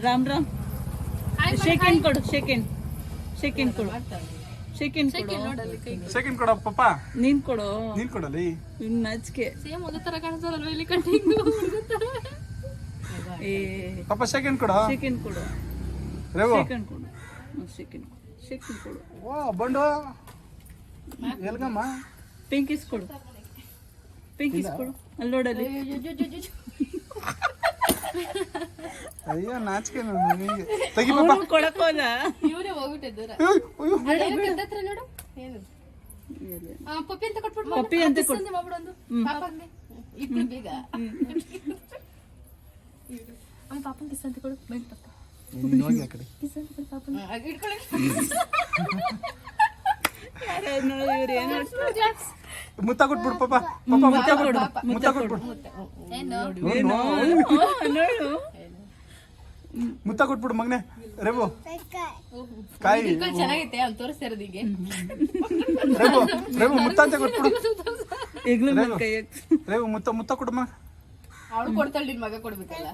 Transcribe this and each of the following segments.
Ram Ram second ಕೊಡು second ಕೊಡು second ಕೊಡು ಸೆಕೆಂಡ್ ಕೊಡ ಪಪ್ಪ ನೀನ್ ಕೊಡು ನೀನ್ ಕೊಡಲಿ ಇನ್ನು ನಾಚಿಕೆ ಸೇಮ್ ಒಂದೇ ತರ ಕಾಣಿಸ್ತದಲ್ವ ಇಲ್ಲಿ ಕಟ್ಟಿಂಗು ಏ ಪಪ್ಪ ಸೆಕೆಂಡ್ ಕೊಡ ಸೆಕೆಂಡ್ ಕೊಡು ರೇವು ಸೆಕೆಂಡ್ ಕೊಡು ಸೆಕೆಂಡ್ ಕೊಡು ಓ ಬಂಡು ಎಲ್ಗಮ್ಮ ಪಿಂಕಿಸ್ ಕೊಡು ಅಲ್ಲಿ ನೋಡಲ್ಲಿ ಅಯ್ಯೋ ನಾಚಿಕೆ ನನಗೆ ತೆಗಿ ಪಪ್ಪ ಅವ್ನು ಕೊಡಕೋಲ್ಲ ಇವನೇ ಹೋಗ್ಬಿಟ್ಟಿದ್ದಾರ ನೋಡು ಏನು ಪಪ್ಪಿ ಅಂತ ಕೊಟ್ಬಿಟ್ಟು ಪಪ್ಪಿ ಅಂತ ಕೊಡು ಮಾಡ್ಬಿಡೊಂದು ಪಾಪಂಗೆ ಇಬ್ರು ಬೇಗ ಅವ್ನ ಪಾಪನ್ ಕಿಸ್ ಅಂತ ಕೊಡು ಬೇಗ ಪಪ್ಪ ನೀನು ಹೋಗಿ ಆ ಕಡೆ ಕಿಸ್ ಅಂತ ಕೊಡು ಪಾಪನ್ ಇಟ್ಕೊಳ್ಳಿ ಇವ್ರು ಏನು ಮುತ್ತ ಕೊಟ್ಬಿಡು ಪಪ್ಪ ಪಪ್ಪ ಮುತ್ತ ಕೊಡು ಮುತ್ತ ಕೊಟ್ಬಿಡು ಏನು ನೋಡು ಮುತ್ತ ಕೊಟ್ಬಿಡು ಮಗನೆ ರೇವು ಕಾಯಿ ಚೆನ್ನಾಗೈತೆ ಅವ್ನು ತೋರಿಸ್ತಾ ಇರೋದು ಹೀಗೆ ರೇವು ಮುತ್ತ ಅಂತ ಕೊಟ್ಬಿಡು ಈಗಲೂ ನನ್ನ ಕೈ ರೇವು ಮುತ್ತ ಕೊಡಮ್ಮ ಅವಳು ಕೊಡ್ತಾಳೆ ನಿನ್ ಮಗ ಕೊಡ್ಬೇಕಲ್ಲ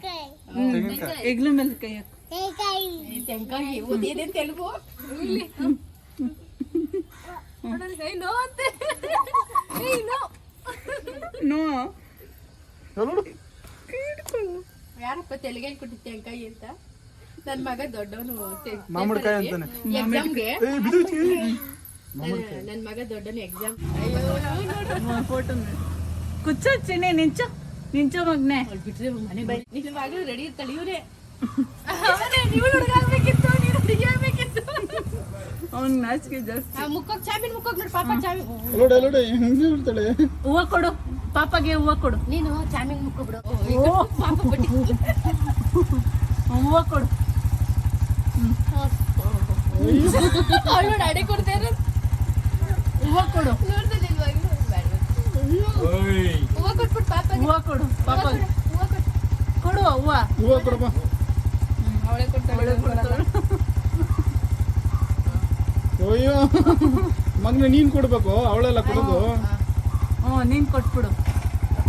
ಈಗಲೂ ಮೇಲೆ ಕೈ ತೆಂಕಾಯಿ ಓದೇನೆ ತೆಲುಗು ಇಲ್ಲಿ ನೋ ಅಂತೆ ನೋ ನೋಡು ಯಾರಪ್ಪ ತೆಲುಗಲ್ಲಿ ಕೊಟ್ಟಿದ್ದೆ ತೆಂಕಾಯಿ ಅಂತ ನನ್ ಮಗ ದೊಡ್ಡವನು ಮಾಮಿಡಿಕಾಯಿ ಅಂತಾನೆ ಎಕ್ಸಾಮ್ಗೆ ಬಿದ್ದು ನನ್ ಮಗ ದೊಡ್ಡವನು ಎಕ್ಸಾಮ್ ಫೋಟೋ ಕುಚ್ಚ ಚಿನ್ನೆ ನಿಂಚೋ ಮಗ್ನೆ ಬಿಟ್ರೆ ಮನೆ ನಿನ್ನ ಮಗಳು ರೆಡಿ ಇರ್ತಾಳೆ ಇವರೇ ನೀವು ಹುಡುಗಾಗ್ಬೇಕಿತ್ತು ನೀನು ಹುಡುಗಿ ಆಗ್ಬೇಕಿತ್ತು ಅವ್ನ್ ನಾಚಿಕೆ ಜಾಸ್ತಿ ಮುಕ್ಕೋಗ್ ಚಾಮಿನ್ ಮುಕ್ಕೋಗ್ ನೋಡಿ ಪಾಪ ಚಾಮಿನ್ ನೋಡು ಹೆಂಗೆ ಇರ್ತಾಳೆ ಹೂವ ಕೊಡು ಪಾಪಗೆ ಹೂವ ಕೊಡು ನೀನು ಚಾಮಿನ್ ಮುಕ್ಕೋಬಿಡು ಓ ಪಾಪ ಬಟ್ಟಿ ಹೂವ ಕೊಡು ಅವಳು ನೋಡಿ ಅಡೆ ಕೊಡ್ತಾ ಇರೋದು ಹೂವ ಕೊಡು ನೋಡ್ದೆ ನಿನ್ ಮಗಳು ಹೂವ ಕೊಟ್ಬಿಟ್ಟು ಪಾಪ ಹೂವ ಕೊಡು ಪಾಪಗೆ ಹೂವ ಕೊಟ್ಟು ಕೊಡು ಹೂವ ಹೂವ ಕೊಡಪ್ಪ ಅವಳೆ ಕೊಡ್ತಾಳೆ ಅಯ್ಯೋ ಮಗನ ನೀನ್ ಕೊಡ್ಬೇಕು ಅವಳೆಲ್ಲ ಕೊಡೋದು ಹ್ಞೂ ನೀನ್ ಕೊಟ್ಬಿಡು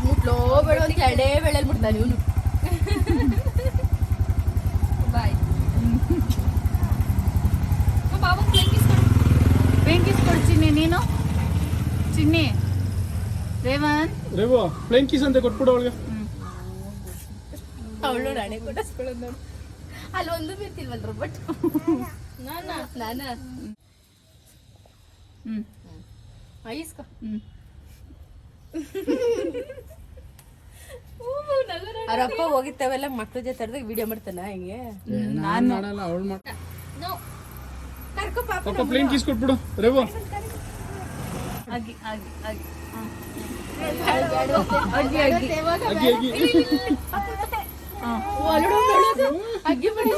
ಮುಟ್ಲೋ ಬೆಳೋದಿಗೆ ಎಡೆ ಬೆಳೆಲ್ ಮುಟ್ತಾನೆ ಇವನು ಬಾಯ್ ಬಾಬಾ ಬೆಂಕಿಸ್ ಕೊಡು ಚಿನ್ನಿ ನೀನು ಚಿನ್ನಿ ರೇವನ್ ರೇವು ಪ್ಲೇನ್ ಕೀಸ್ ಅಂತ ಕೊಟ್ಬಿಡು ಅವಳಿಗೆ ಅವಳು ಅಡೆ ಕೊಡಿಸ್ಕೊಳ್ಳೋದು ನೋಡು ಅಲ್ಲಿ ಒಂದು ಬಿರ್ತಿಲ್ವಲ್ರ ಬಟ್ ನಾನ ಐಸ್ಕ ಅವ್ರಪ್ಪ ಹೋಗಿತ್ತವೆಲ್ಲ ಮಕ್ಳ ಜೊತೆ ತರದಾಗ ವಿಡಿಯೋ ಮಾಡ್ತಾನ ಹಿಂಗೆ ನಾನು ಮಾಡಲ್ಲ ಅವಳು ಮಾಡ ಕರ್ಕೊ ಪಾಪ ಪಾಪ ಪ್ಲೇನ್ ಕೀಸ್ ಕೊಟ್ಬಿಡು ರೇವು ಆಗಿ ಆಗಿ ಆಗಿ ಅಗ್ಗಿ ಅಗ್ಗಿ ಅಗ್ಗಿ ಬಿಡಿ